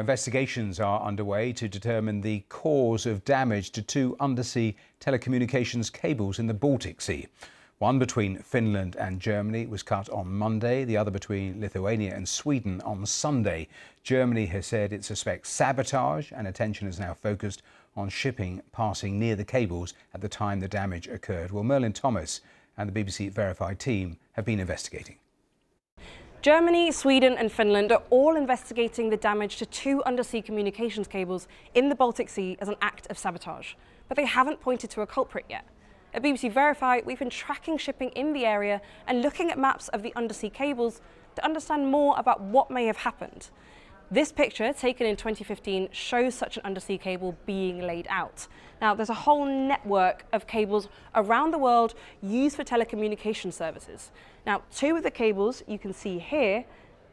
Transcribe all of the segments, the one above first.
investigations are underway to determine the cause of damage to two undersea telecommunications cables in the Baltic Sea. One between Finland and Germany was cut on Monday, the other between Lithuania and Sweden on Sunday. Germany has said it suspects sabotage, and attention is now focused on shipping passing near the cables at the time the damage occurred. Well, Merlin Thomas and the BBC Verified team have been investigating. Germany, Sweden and Finland are all investigating the damage to two undersea communications cables in the Baltic Sea as an act of sabotage. But they haven't pointed to a culprit yet. At BBC Verify, we've been tracking shipping in the area and looking at maps of the undersea cables to understand more about what may have happened. This picture, taken in 2015, shows such an undersea cable being laid out. Now, there's a whole network of cables around the world used for telecommunication services. Now, two of the cables you can see here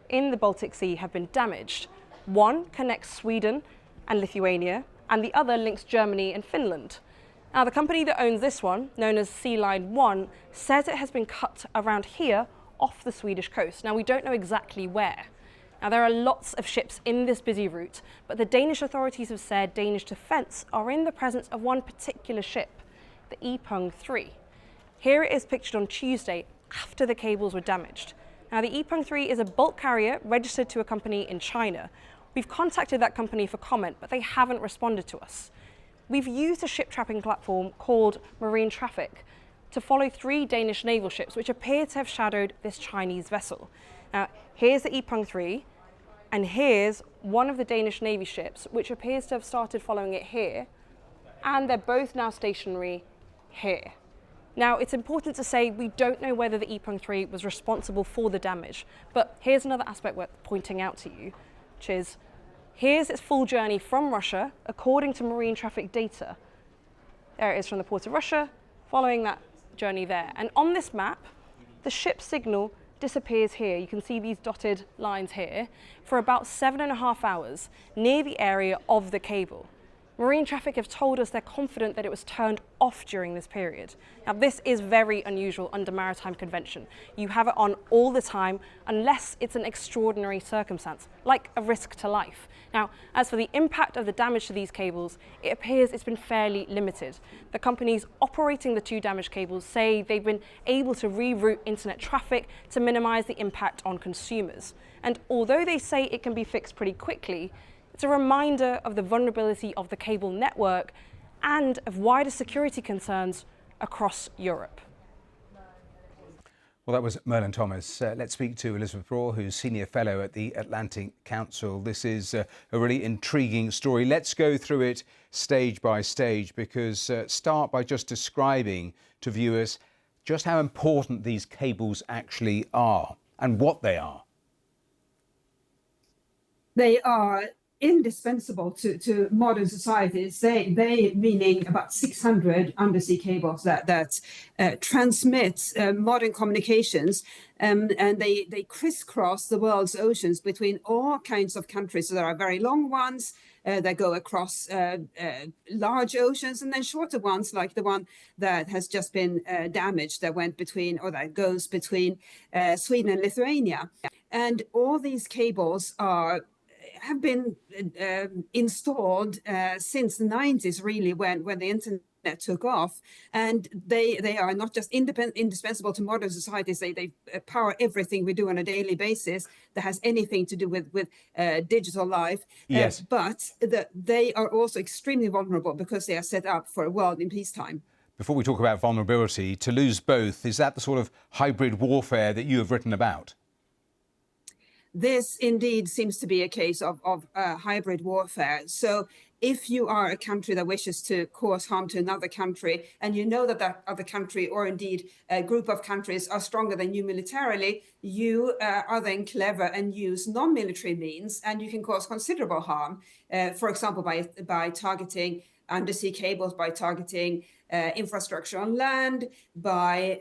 in the Baltic Sea have been damaged. One connects Sweden and Lithuania, and the other links Germany and Finland. Now, the company that owns this one, known as Sea Line 1, says it has been cut around here off the Swedish coast. Now, we don't know exactly where. Now, there are lots of ships in this busy route, but the Danish authorities have said Danish defence are in the presence of one particular ship, the Ipung 3. Here it is pictured on Tuesday after the cables were damaged. Now, the Ipung 3 is a bulk carrier registered to a company in China. We've contacted that company for comment, but they haven't responded to us. We've used a ship trapping platform called Marine Traffic to follow three Danish naval ships which appear to have shadowed this Chinese vessel. Now, here's the Ipung 3, and here's one of the Danish Navy ships, which appears to have started following it here, and they're both now stationary here. Now, it's important to say we don't know whether the Ipung 3 was responsible for the damage, but here's another aspect worth pointing out to you, which is here's its full journey from Russia, according to marine traffic data. There it is from the port of Russia, following that journey there. And on this map, the ship's signal disappears here. You can see these dotted lines here for about 7.5 hours near the area of the cable. Marine traffic have told us they're confident that it was turned off during this period. Now, this is very unusual under maritime convention. You have it on all the time unless it's an extraordinary circumstance, like a risk to life. Now, as for the impact of the damage to these cables, it appears it's been fairly limited. The companies operating the two damaged cables say they've been able to reroute internet traffic to minimize the impact on consumers. And although they say it can be fixed pretty quickly, it's a reminder of the vulnerability of the cable network and of wider security concerns across Europe. Well, that was Merlin Thomas. Let's speak to Elizabeth Braw, who's Senior Fellow at the Atlantic Council. This is a really intriguing story. Let's go through it stage by stage, because start by just describing to viewers just how important these cables actually are and what they are. They are indispensable to modern societies. They meaning about 600 undersea cables that transmit modern communications, and they crisscross the world's oceans between all kinds of countries. So there are very long ones that go across large oceans, and then shorter ones like the one that has just been damaged, that went between, or that goes between Sweden and Lithuania. And all these cables have been installed since the 90s, really, when the internet took off, and they are not just indispensable to modern societies. They power everything we do on a daily basis that has anything to do with digital life. Yes, but they are also extremely vulnerable because they are set up for a world in peacetime. Before we talk about vulnerability, to lose both, is that the sort of hybrid warfare that you have written about? This indeed seems to be a case of hybrid warfare. So if you are a country that wishes to cause harm to another country, and you know that that other country, or indeed a group of countries, are stronger than you militarily, you are then clever and use non-military means, and you can cause considerable harm, for example, by targeting undersea cables, by targeting infrastructure on land, by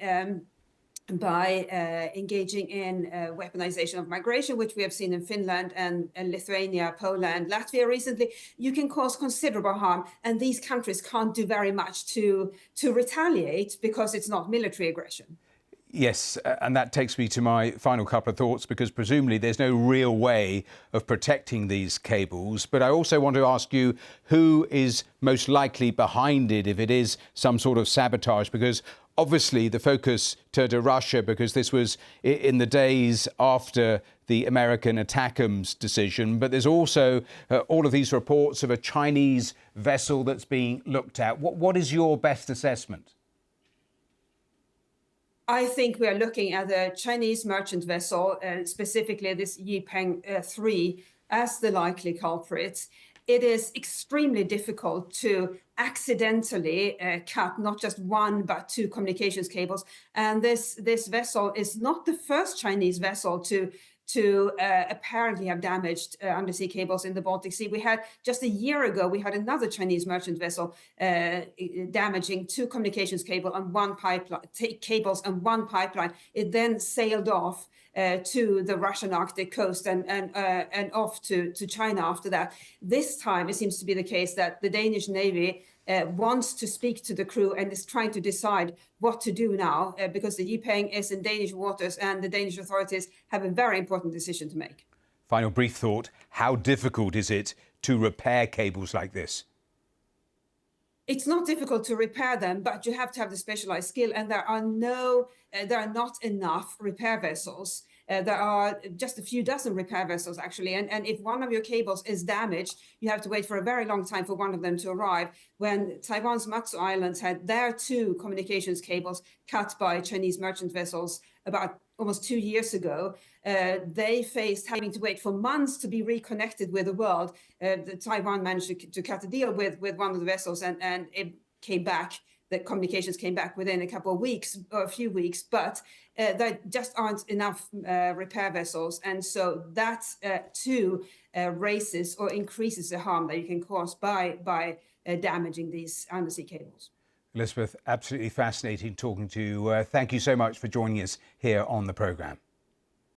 engaging in weaponization of migration, which we have seen in Finland and Lithuania, Poland, Latvia recently. You can cause considerable harm, and these countries can't do very much to retaliate because it's not military aggression. Yes, and that takes me to my final couple of thoughts, because presumably there's no real way of protecting these cables. But I also want to ask you, who is most likely behind it if it is some sort of sabotage? Because obviously the focus turned to Russia because this was in the days after the American ATACMS decision. But there's also all of these reports of a Chinese vessel that's being looked at. What is your best assessment? I think we are looking at a Chinese merchant vessel, specifically this Yipeng 3, as the likely culprit. It is extremely difficult to accidentally cut not just one but two communications cables. And this vessel is not the first Chinese vessel to apparently have damaged undersea cables in the Baltic Sea. We had just a year ago, we had another Chinese merchant vessel damaging two communications cables and one pipeline. It then sailed off to the Russian Arctic coast and off to China after that. This time, it seems to be the case that the Danish Navy wants to speak to the crew and is trying to decide what to do now, because the Yipeng is in Danish waters and the Danish authorities have a very important decision to make. Final brief thought. How difficult is it to repair cables like this? It's not difficult to repair them, but you have to have the specialized skill, and there are not enough repair vessels. There are just a few dozen repair vessels, actually. And if one of your cables is damaged, you have to wait for a very long time for one of them to arrive. When Taiwan's Matsu Islands had their two communications cables cut by Chinese merchant vessels about almost 2 years ago, they faced having to wait for months to be reconnected with the world. Taiwan managed to cut a deal with one of the vessels, and it came back. The communications came back within a couple of weeks or a few weeks, but there just aren't enough repair vessels. And so that too raises or increases the harm that you can cause by damaging these undersea cables. Elizabeth, absolutely fascinating talking to you. Thank you so much for joining us here on the programme.